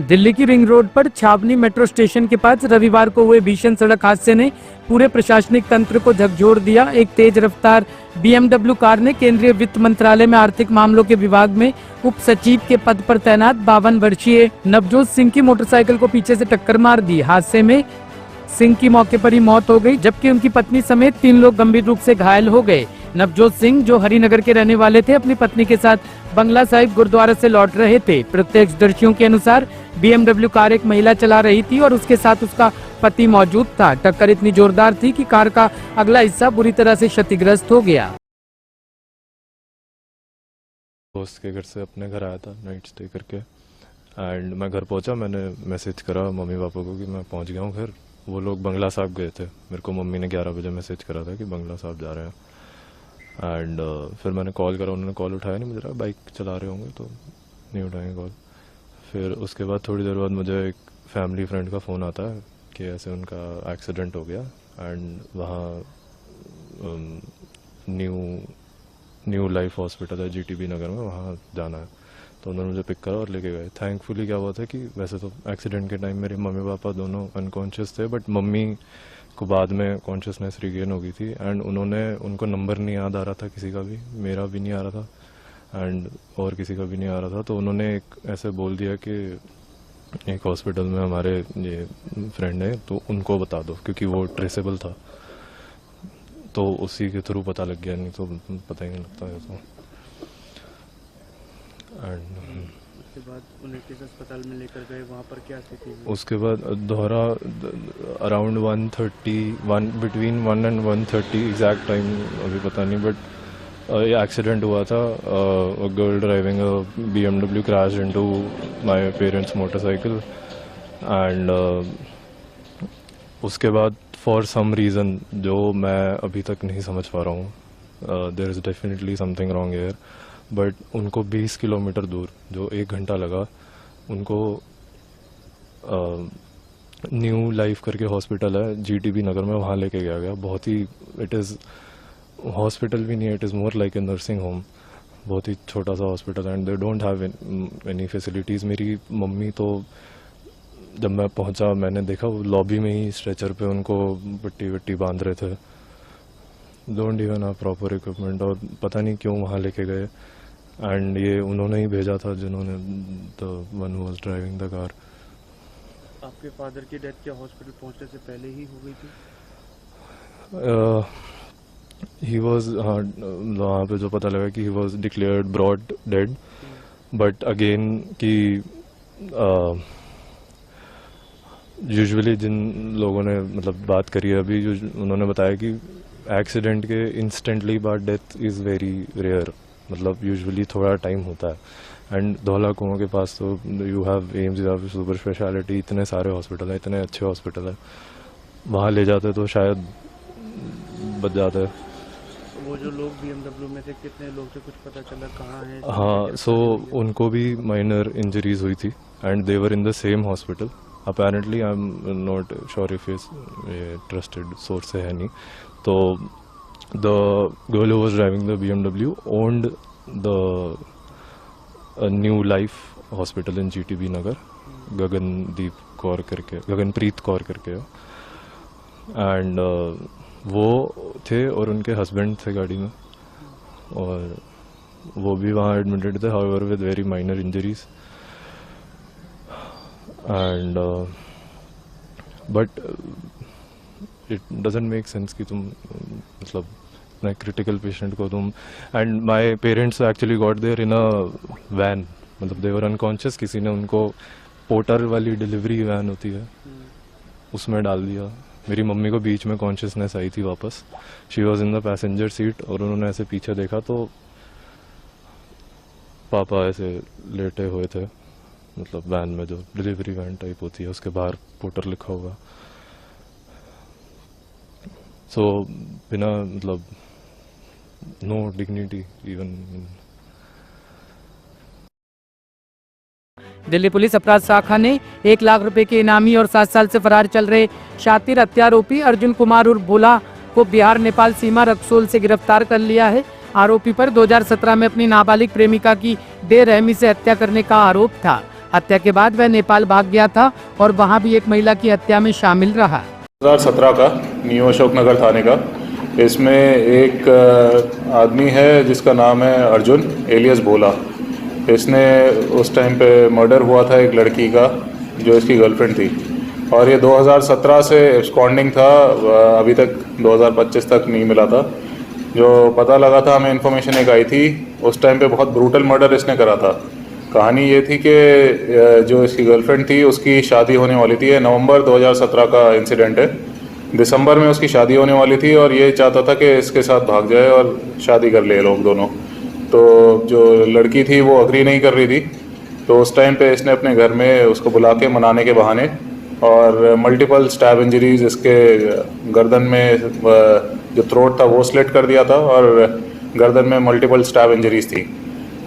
दिल्ली की ring road पर छावनी मेट्रो स्टेशन के पास रविवार को हुए भीषण सड़क हादसे ने पूरे प्रशासनिक तंत्र को झकझोर दिया। एक तेज रफ्तार BMW कार ने केंद्रीय वित्त मंत्रालय में आर्थिक मामलों के विभाग में उप सचिव के पद पर तैनात 52 वर्षीय नवजोत सिंह की मोटरसाइकिल को पीछे से टक्कर मार दी। हादसे में सिंह की मौके पर ही मौत हो गई, जबकि उनकी पत्नी समेत 3 लोग गंभीर रूप से घायल हो गए। नवजोत सिंह, जो हरिनगर के रहने वाले थे, अपनी पत्नी के साथ बंगला साहिब गुरुद्वारा से लौट रहे थे। प्रत्यक्षदर्शियों के अनुसार BMW कार एक महिला चला रही थी और उसके साथ उसका पति मौजूद था। टक्कर इतनी जोरदार थी कि कार का अगला हिस्सा बुरी तरह से क्षतिग्रस्त हो गया। दोस्त के घर से अपने घर आया था नाइट स्टे करके, एंड मैं घर पहुंचा। मैंने मैसेज करा मम्मी पापा को कि मैं पहुंच गया हूं घर। वो लोग बंगला साहब गए थे। मेरे को मम्मी ने 11 बजे मैसेज करा था कि बंगला साहब जा रहे हैं। एंड फिर मैंने कॉल करा, उन्होंने कॉल उठाया नहीं। मुझे लगा बाइक चला रहे होंगे तो नहीं उठाएंगे कॉल। फिर उसके बाद थोड़ी देर बाद मुझे एक फैमिली फ्रेंड का फ़ोन आता है कि ऐसे उनका एक्सीडेंट हो गया एंड वहाँ न्यू लाइफ हॉस्पिटल है GTB नगर में, वहाँ जाना है। तो उन्होंने मुझे पिक करा और लेके गए। थैंकफुली क्या हुआ था कि वैसे तो एक्सीडेंट के टाइम मेरे मम्मी पापा दोनों अनकॉन्शियस थे, बट मम्मी को बाद में कॉन्शियसनेस रिगेन हो गई थी। एंड उनको नंबर नहीं याद आ रहा था किसी का भी, मेरा भी नहीं आ रहा था एंड और किसी का भी नहीं आ रहा था। तो उन्होंने एक ऐसे बोल दिया कि एक हॉस्पिटल में हमारे ये फ्रेंड है तो उनको बता दो, क्योंकि वो ट्रेसेबल था। तो उसी के थ्रू पता लग गया, नहीं तो पता ही नहीं लगता है। तो एंड उसके बाद उन्हें किस अस्पताल में लेकर गए, वहाँ पर क्या स्थिति हुई? उसके बाद दोहरा around 1:30 between 1 and 1:30 exact time अभी पता नहीं, बट ये एक्सीडेंट हुआ था। Girl driving BMW crash into my parents motorcycle. And उसके बाद फॉर सम रीज़न जो मैं अभी तक नहीं समझ पा रहा हूँ, there is definitely something wrong here, but उनको 20 किलोमीटर दूर, जो 1 घंटा लगा, उनको न्यू लाइफ करके हॉस्पिटल है GTB नगर में, वहाँ लेके गया। बहुत ही, इट इज़ हॉस्पिटल भी नहीं है, it is more like a nursing home. बहुत ही छोटा सा hospital and they don't have any facilities. मेरी मम्मी तो जब मैं पहुँचा मैंने देखा वो लॉबी में ही स्ट्रेचर पे उनको पट्टी वट्टी बांध रहे थे। Don't even have proper equipment, और पता नहीं क्यों वहाँ लेके गए। एंड ये उन्होंने ही भेजा था जिन्होंने, the one who was driving the car. आपके फादर की डेथ क्या हॉस्पिटल पहुंचने से पहले ही हो गई थी? ही वाज, हाँ, वहाँ पे जो पता लगा कि he was declared broad dead, but again कि यूजुअली जिन लोगों ने मतलब बात करी है अभी, उन्होंने बताया कि एक्सीडेंट के इंस्टेंटली बाद डेथ इज़ वेरी रेयर, मतलब यूजुअली थोड़ा टाइम होता है। एंड धौला कुआं के पास तो you have AIIMS, you have super speciality, इतने सारे हॉस्पिटल हैं, इतने अच्छे हॉस्पिटल हैं, वहाँ ले जाते तो शायद बच जाते। वो जो लोग BMW में थे, कितने लोग थे, कुछ पता चला कहाँ है? हाँ, सो उनको भी माइनर इंजरीज हुई थी and they were in the same hospital. Apparently I am not sure if ये ट्रस्टेड सोर्स है नहीं। तो the girl who was driving the BMW owned the New Life Hospital in GTB नगर, गगनप्रीत कौर करके। And वो थे और उनके हस्बैंड थे गाड़ी में, और वो भी वहाँ एडमिटेड थे, however with very minor injuries. And but it doesn't make sense कि तुम मतलब इतना क्रिटिकल पेशेंट को तुम, and my parents actually got there in a van, मतलब दे वर अनकॉन्शियस। किसी ने उनको पोर्टर वाली डिलीवरी वैन होती है उसमें डाल दिया। मेरी मम्मी को बीच में कॉन्शियसनेस आई थी वापस, she was in the passenger seat, और उन्होंने ऐसे पीछे देखा तो पापा ऐसे लेटे हुए थे, मतलब वैन में जो डिलीवरी वैन टाइप होती है उसके बाहर पोर्टर लिखा हुआ। सो बिना मतलब no dignity even. Delhi police अपराध शाखा ने 1 लाख रुपए के इनामी और 7 साल से फरार चल रहे शातिर हत्यारोपी अर्जुन कुमार उर्फ भोला को बिहार नेपाल सीमा रक्सौल से गिरफ्तार कर लिया है। आरोपी पर 2017 में अपनी नाबालिग प्रेमिका की बेरहमी से हत्या करने का आरोप था। हत्या के बाद वह नेपाल भाग गया था और वहां भी एक महिला की हत्या में शामिल रहा। 2017 का न्यू अशोकनगर थाने का, इसमें एक आदमी है जिसका नाम है अर्जुन एलियस भोला। इसने उस टाइम पे मर्डर हुआ था एक लड़की का जो इसकी गर्लफ्रेंड थी, और ये 2017 से एब्सकॉन्डिंग था, अभी तक 2025 तक नहीं मिला था। जो पता लगा था, हमें इन्फॉर्मेशन एक आई थी, उस टाइम पे बहुत ब्रूटल मर्डर इसने करा था। कहानी ये थी कि जो इसकी गर्लफ्रेंड थी उसकी शादी होने वाली थी। नवंबर 2017 का इंसिडेंट है। दिसंबर में उसकी शादी होने वाली थी और ये चाहता था कि इसके साथ भाग जाए और शादी कर ले लोग दोनों। तो जो लड़की थी वो अग्री नहीं कर रही थी, तो उस टाइम पे इसने अपने घर में उसको बुला के मनाने के बहाने और मल्टीपल स्टैब इंजरीज इसके गर्दन में, जो थ्रोट था वो स्लिट कर दिया था और गर्दन में मल्टीपल स्टैब इंजरीज थी।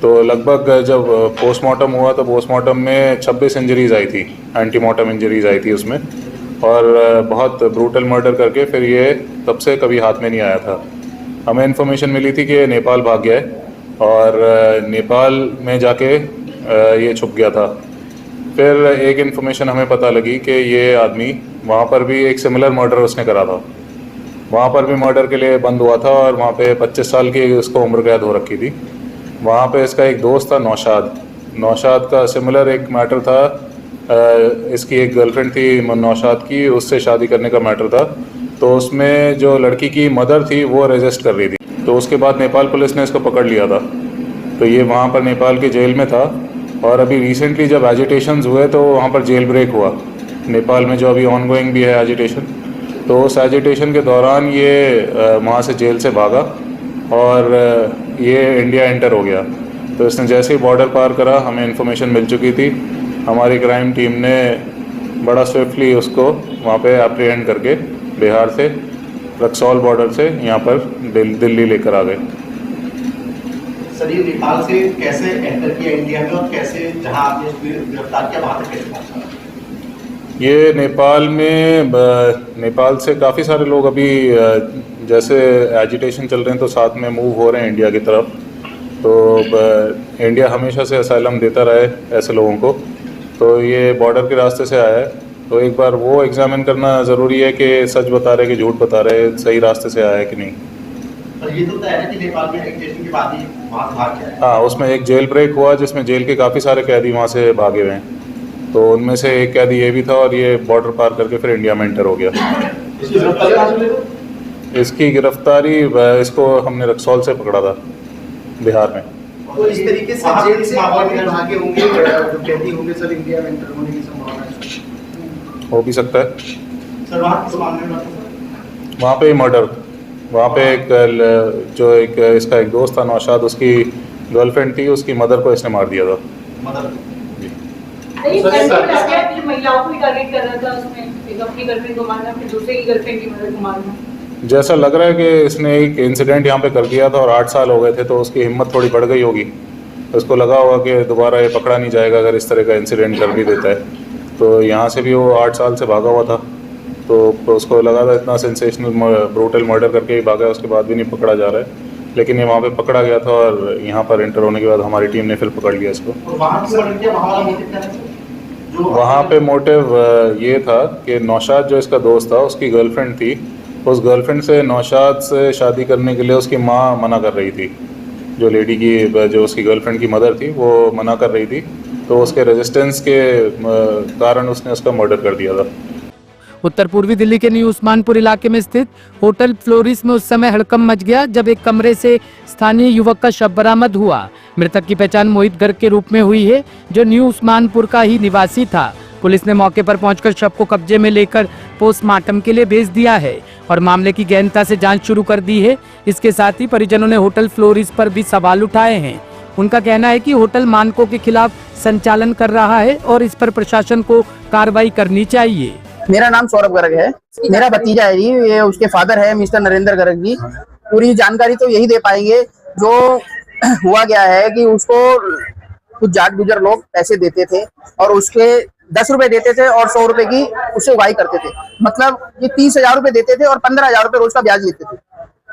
तो लगभग जब पोस्टमार्टम हुआ तो पोस्टमार्टम में 26 इंजरीज आई थी, एंटीमार्टम इंजरीज आई थी उसमें, और बहुत ब्रूटल मर्डर करके फिर ये तब से कभी हाथ में नहीं आया था। हमें इन्फॉर्मेशन मिली थी कि ये नेपाल भाग गया है और नेपाल में जाके ये छुप गया था। फिर एक इन्फॉर्मेशन हमें पता लगी कि ये आदमी वहाँ पर भी एक सिमिलर मर्डर उसने करा था, वहाँ पर भी मर्डर के लिए बंद हुआ था और वहाँ पे 25 साल की उसको उम्र कैद हो रखी थी। वहाँ पे इसका एक दोस्त था नौशाद का सिमिलर एक मैटर था। इसकी एक गर्लफ्रेंड थी नौशाद की, उससे शादी करने का मैटर था। तो उसमें जो लड़की की मदर थी वो रेजिस्ट कर रही थी, तो उसके बाद नेपाल पुलिस ने इसको पकड़ लिया था। तो ये वहाँ पर नेपाल की जेल में था, और अभी रिसेंटली जब एजिटेशंस हुए तो वहाँ पर जेल ब्रेक हुआ नेपाल में, जो अभी ऑनगोइंग भी है एजिटेशन। तो उस एजिटेशन के दौरान ये वहाँ से जेल से भागा और ये इंडिया एंटर हो गया। तो इसने जैसे ही बॉर्डर पार करा, हमें इन्फॉर्मेशन मिल चुकी थी, हमारी क्राइम टीम ने बड़ा स्विफ्टली उसको वहाँ पे एप्रीहेंड करके बिहार से, रक्सौल बॉर्डर से यहाँ पर दिल्ली लेकर आ गए। सर, ये नेपाल से कैसे एंटर किया इंडिया में, और कैसे जहाँ आपने गिरफ्तार किया वहाँ तक कैसे पहुँचा? ये नेपाल से काफ़ी सारे लोग अभी जैसे एजिटेशन चल रहे हैं तो साथ में मूव हो रहे हैं इंडिया की तरफ। तो इंडिया हमेशा से असाइलम देता रहा है ऐसे लोगों को, तो ये बॉर्डर के रास्ते से आया है। तो एक बार वो एग्जामिन करना ज़रूरी है कि सच बता रहे कि झूठ बता रहे, सही रास्ते से आया है कि नहीं। और ये तो तय है कि नेपाल में एजिटेशन के बाद ही वहाँ भाग गया है। हाँ, उसमें एक जेल ब्रेक हुआ जिसमें जेल के काफ़ी सारे कैदी वहाँ से भागे हुए हैं। तो उनमें से एक कैदी ये भी था, और ये बॉर्डर पार करके फिर इंडिया में एंटर हो गया। इसकी गिरफ्तारी इसको हमने रक्सौल से पकड़ा था, बिहार में। तो इस तरीके से जेल से भागे होंगे जो कैदी होंगे सर, इंडिया में एंटर होने की संभावना है? हो भी सकता है सर। वहाँ किस मामले में? वहाँ पे मर्डर, वहाँ पे एक इसका एक दोस्त था नौशाद, उसकी गर्लफ्रेंड थी, उसकी मदर को इसने मार दिया था। मदर महिलाओं को टारगेट कर रहा था, उसमें अपनी गर्लफ्रेंड को मारना, फिर दूसरे की गर्लफ्रेंड की मदर को मारना। जैसा लग रहा है कि इसने एक इंसिडेंट यहाँ पे कर दिया था और 8 साल हो गए थे, तो उसकी हिम्मत थोड़ी बढ़ गई होगी। उसको लगा होगा कि दोबारा ये पकड़ा नहीं जाएगा अगर इस तरह का इंसिडेंट कर भी देता है। तो यहाँ से भी वो 8 साल से भागा हुआ था, तो उसको लगा था इतना सेंसेशनल ब्रूटल मर्डर करके ही भागा, उसके बाद भी नहीं पकड़ा जा रहा है। लेकिन ये वहाँ पे पकड़ा गया था और यहाँ पर एंटर होने के बाद हमारी टीम ने फिर पकड़ लिया इसको। वहाँ पे मोटिव ये था कि नौशाद जो इसका दोस्त था, उसकी गर्लफ्रेंड थी, उस गर्लफ्रेंड से नौशाद से शादी करने के लिए उसकी माँ मना कर रही थी। जो लेडी की, जो उसकी गर्लफ्रेंड की मदर थी, वो मना कर रही थी, तो उसके रेजिस्टेंस के कारण उसने उसका मर्डर कर दिया था। उत्तर पूर्वी दिल्ली के न्यू उस्मानपुर इलाके में स्थित होटल फ्लोरिस में उस समय हड़कंप मच गया जब एक कमरे से स्थानीय युवक का शव बरामद हुआ। मृतक की पहचान मोहित गर्ग के रूप में हुई है, जो न्यू उस्मानपुर का ही निवासी था। पुलिस ने मौके पर पहुंचकर शव को कब्जे में लेकर पोस्टमार्टम के लिए भेज दिया है और मामले की गहनता से जांच शुरू कर दी है। इसके साथ ही परिजनों ने होटल फ्लोरिस पर भी सवाल उठाए हैं। उनका कहना है कि होटल मानकों के खिलाफ संचालन कर रहा है और इस पर प्रशासन को कार्रवाई करनी चाहिए। मेरा नाम सौरभ गर्ग है, मेरा भतीजा है जी, ये उसके फादर है मिस्टर नरेंद्र गर्ग जी। पूरी जानकारी तो यही दे पाएंगे। जो हुआ गया है कि उसको कुछ जाट गुजर लोग पैसे देते थे और उसके 10 रुपए देते थे और 100 रुपए की उससे उगाही करते थे। मतलब ये 30,000 रुपए देते थे और 15,000 रुपए रोज का ब्याज लेते थे।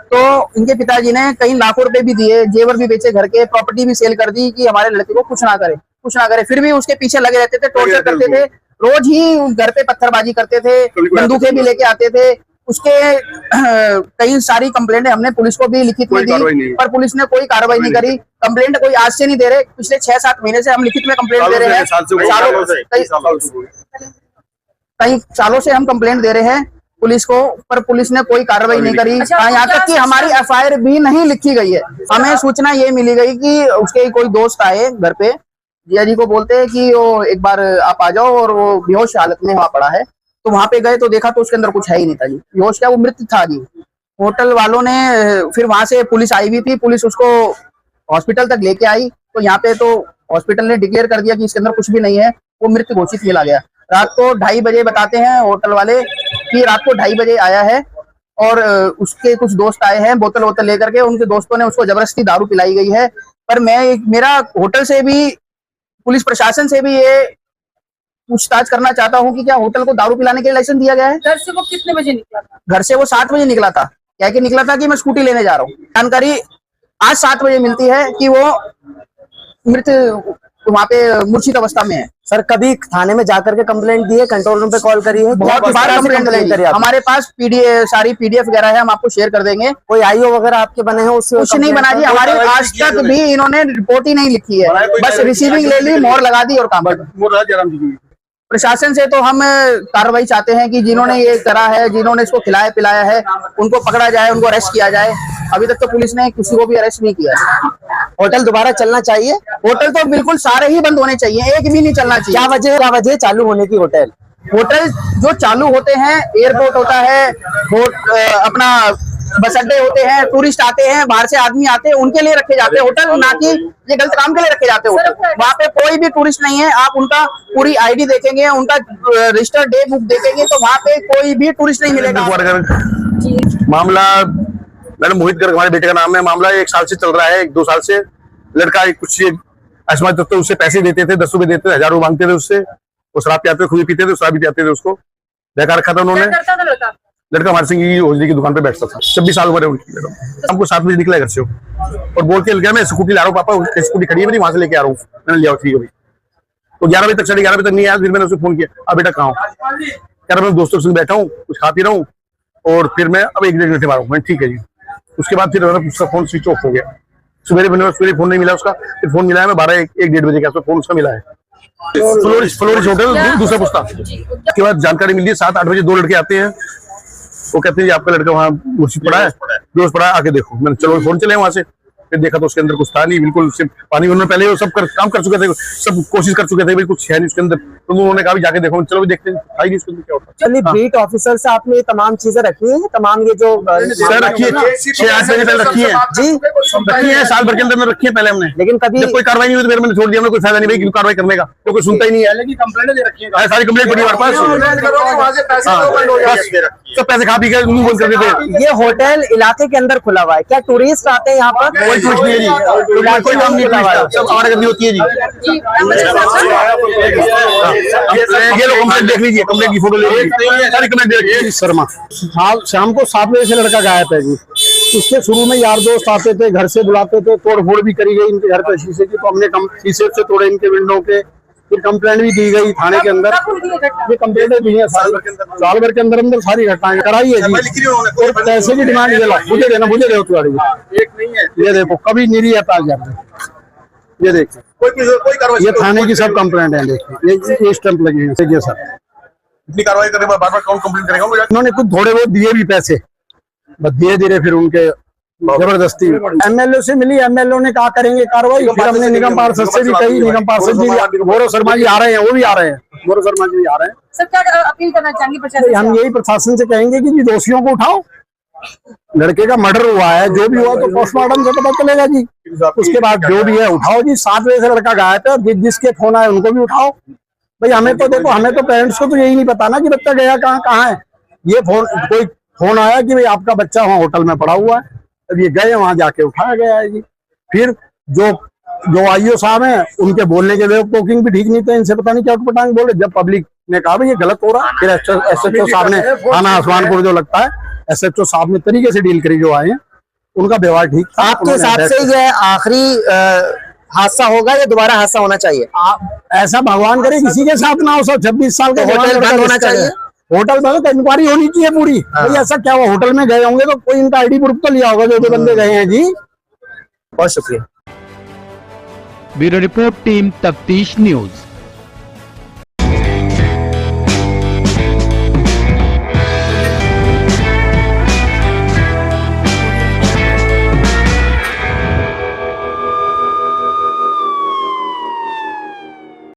तो इनके पिताजी ने कई लाखों रुपए भी दिए, जेवर भी बेचे, घर के प्रॉपर्टी भी सेल कर दी कि हमारे लड़के को कुछ ना करे। कुछ ना करे, फिर भी उसके पीछे लगे रहते थे, टॉर्चर करते थे, रोज ही घर पे पत्थरबाजी करते थे, बंदूकें भी लेके आते थे। उसके कई सारी कंप्लेंट हमने पुलिस को भी लिखित में दी, पर पुलिस ने कोई कार्रवाई नहीं करी। कंप्लेंट कोई आज से नहीं दे रहे, पिछले 6-7 महीने से हम लिखित में कंप्लेंट दे रहे हैं, कई सालों से हम कंप्लेंट दे रहे हैं पुलिस को, पर पुलिस ने कोई कार्रवाई नहीं करी। यहाँ तक कि हमारी FIR भी नहीं लिखी गई है। हमें सूचना ये मिली गई कि उसके कोई दोस्त आए घर पे, जिया जी को बोलते हैं कि वो एक बार आप आ जाओ, और वो बेहोश हालत में वहां पड़ा है। तो वहां पे गए तो देखा तो उसके अंदर कुछ है ही नहीं था जी, बेहोश क्या, वो मृत था जी। होटल वालों ने फिर वहां से पुलिस आई हुई थी, पुलिस उसको हॉस्पिटल तक लेके आई, तो यहाँ पे तो हॉस्पिटल ने डिक्लेयर कर दिया कि इसके अंदर कुछ भी नहीं है, वो मृत घोषित मिला गया। रात को 2:30 बजे बताते हैं होटल वाले कि रात को 2:30 बजे आया है, और उसके कुछ दोस्त आए हैं बोतल वोतल लेकर के, उनके दोस्तों ने उसको जबरदस्ती दारू पिलाई गई है। पर मेरा होटल से भी, पुलिस प्रशासन से भी ये पूछताछ करना चाहता हूँ कि क्या होटल को दारू पिलाने के लिए लाइसेंस दिया गया है? घर से वो कितने बजे निकला था? घर से वो 7 बजे निकला था, क्या कि निकला था कि मैं स्कूटी लेने जा रहा हूँ। जानकारी आज 7 बजे मिलती है कि वो मृत वहाँ पे मूर्छित अवस्था में है। सर कभी थाने में जाकर के कंप्लेंट दी है, कंट्रोल रूम पे कॉल करी है? बहुत बार कंप्लेंट करी है। हमारे पास सारी PDF वगैरह है, हम आपको शेयर कर देंगे। कोई IO वगैरह आपके बने हैं? उससे कुछ नहीं बना जी, हमारी आज तक भी इन्होंने रिपोर्ट ही नहीं लिखी है, बस रिसीविंग ले ली, मोहर लगा दी और काम कर दिया। प्रशासन से तो हम कार्रवाई चाहते हैं कि जिन्होंने ये करा है, जिन्होंने इसको खिलाया पिलाया है, उनको पकड़ा जाए, उनको अरेस्ट किया जाए। अभी तक तो पुलिस ने किसी को भी अरेस्ट नहीं किया। होटल दोबारा चलना चाहिए? होटल तो बिल्कुल सारे ही बंद होने चाहिए, एक भी नहीं चलना चाहिए। क्या वजह चालू होने की? होटल जो चालू होते हैं, एयरपोर्ट होता है, अपना बस अड्डे होते हैं, टूरिस्ट आते हैं, बाहर से आदमी आते हैं, उनके लिए रखे जाते हैं होटल, ना कि ये गलत काम के लिए रखे जाते हैं होटल। वहाँ पे कोई भी टूरिस्ट नहीं है, आप उनका पूरी ID देखेंगे, उनका रजिस्टर्ड डे बुक देखेंगे, तो वहाँ पे कोई भी टूरिस्ट नहीं मिलेगा। मामला मैडम मोहित गर्ग हमारे बेटे का नाम है। मामला 1 साल से चल रहा है, 1-2 साल से। लड़का कुछ असमझ तो उससे पैसे देते थे, 10 रुपए देते थे, 1000 रुपए मांगते थे उससे। वो शराब पियाते थे, खुद पीते थे, शराब भी पियाते थे, उसको बहका रखा था उन्होंने। लड़का हमारे सिंह की होजरी की दुकान पे बैठता था, 26 साल उम्र है उनकी। हमको 7 बजे निकला घर से और बोल के गया मैं स्कूटी ला रहा हूँ पापा, स्कूटी खड़ी है मेरी, वहां से लेके आ रहा हूँ। मैंने लिया, ठीक है भाई। तो 11 बजे तक, 11:30 बजे तक नहीं आया। फिर मैंने उसे फोन किया, अब बेटा कहाँ हो? कह रहा मैं दोस्तों के संग बैठा हूँ, कुछ खा पी रहा हूँ, और फिर मैं अब 1-1.5 घंटे मारूँ। मैं ठीक है जी। उसके बाद फिर उसका फोन स्विच ऑफ हो गया। सवेरे फोन नहीं मिला उसका, फिर फोन मिला है मैं 12-1-1:30 बजे के आसपास फोन उसका मिला है। फ्लोरिश होटल दूसरा पुस्ता। उसके बाद जानकारी मिली है 7-8 बजे 2 लड़के आते हैं, वो कहते हैं आपका लड़का वहाँ मूर्छित पड़ा है, बेहोश पड़ा है, आके देखो। मैंने चलो फोन चले वहां से, फिर देखा तो उसके अंदर कुछ था नहीं, बिल्कुल सिर्फ पानी। उन्होंने पहले वो सब काम कर चुके थे, सब कोशिश कर चुके थे, बिल्कुल कुछ है नहीं उसके अंदर। तो उन्होंने कहा भी जाके देखो, चलो भी देखते हैं, था ही नहीं उसके अंदर क्या होता। चलिए, बीट ऑफिसर से आपने ये तमाम चीजें रखी है, तमाम ये जो सर रखी है 6-8 महीने पहले रखी है जी, रखी है, साल भर के अंदर रखी है पहले हमने। लेकिन कभी जब कोई कार्रवाई नहीं हुई तो फिर मैंने छोड़ दिया। हमने कोई फायदा नहीं भाई कार्रवाई करने का, तो कोई सुनता ही नहीं है। कंप्लेंट दे रखी है, सारी कंप्लेंट पड़ी हमारे पास, सब पैसे खा पी के मुंह बंद कर देते हैं। ये होटल इलाके के अंदर खुला हुआ है, क्या टूरिस्ट आते हैं यहाँ पर? कोई टूरिस्ट नहीं है जी, कोई काम नहीं है, सब हमारे गंदी होती है जी। ये लोग कंप्लेंट देख लीजिए, कंप्लेंट की फोटो ले लीजिए, सारी कंप्लेंट दे रखी है। शर्मा शाम को 7 बजे से लड़का गायब है जी। उसके शुरू में यार दोस्त आते थे, घर से बुलाते थे, तोड़ फोड़ भी करी गई इनके घर पे शीशे की, तो हमने शीशे से तोड़े इनके विंडो के। फिर कंप्लेंट भी दी गई थाने के अंदर, ये कंप्लेंट दी है साल भर के अंदर सारी घटनाएं कराई है जी। और पैसे की डिमांड मुझे देना, मुझे दे तुम्हारी एक नहीं है। ये देखो कभी नहीं रहता, ये देखिए ये थाने की सब कंप्लेंट है, देखिए ये स्टैंप लगी है सर। इतनी कार्रवाई करने के बाद बार कौन कंप्लेंट करेगा? उन्होंने कुछ थोड़े बहुत दिए भी पैसे, बस धीरे धीरे फिर उनके जबरदस्ती MLO से मिली। MLO ने कहा करेंगे कार्रवाई, फिर हमने निगम पार्षद से भी कही, निगम पार्षद जी गौरव शर्मा जी आ रहे हैं, वो भी आ रहे हैं, गौरव शर्मा जी भी आ रहे हैं। सर क्या अपील करना चाहेंगे प्रशासन? हम यही प्रशासन से कहेंगे कि दोषियों को उठाओ। लड़के का मर्डर हुआ है, जो भी हुआ तो पोस्टमार्टम से पता चलेगा जी, उसके बाद जो भी है उठाओ जी। 7 बजे से लड़का गायब है, जिसके फोन आए उनको भी उठाओ भाई। हमें तो देखो, हमें तो पेरेंट्स को तो यही नहीं पता ना कि बच्चा गया कहाँ है। ये कोई फोन आया कि भाई आपका बच्चा वहाँ होटल में पड़ा हुआ है, अब ये गए वहां जाके उठाया गया है जी। फिर जो IO साहब हैं उनके बोलने के वे टोकिंग भी ठीक नहीं थे, इनसे पता नहीं क्या पटांग बोले। जब पब्लिक ने कहा भाई ये गलत हो रहा है, फिर SHO साहब ने, थाना आसमानपुर जो लगता है, SHO साहब ने तरीके से डील करी, जो आए हैं उनका व्यवहार ठीक था। आपके हिसाब से ये आखिरी हादसा होगा या दोबारा हादसा होना चाहिए? ऐसा भगवान करे किसी के साथ ना हो। सब 26 साल का तो होटल बंद होना चाहिए। होटल में इंक्वायरी होनी चाहिए पूरी। भाई ऐसा क्या हुआ, होटल में गए होंगे तो कोई इनका आईडी प्रूफ तो लिया होगा, जो बंदे गए हैं जी। बहुत शुक्रिया। ब्यूरो रिपोर्ट, टीम तफ्तीश न्यूज।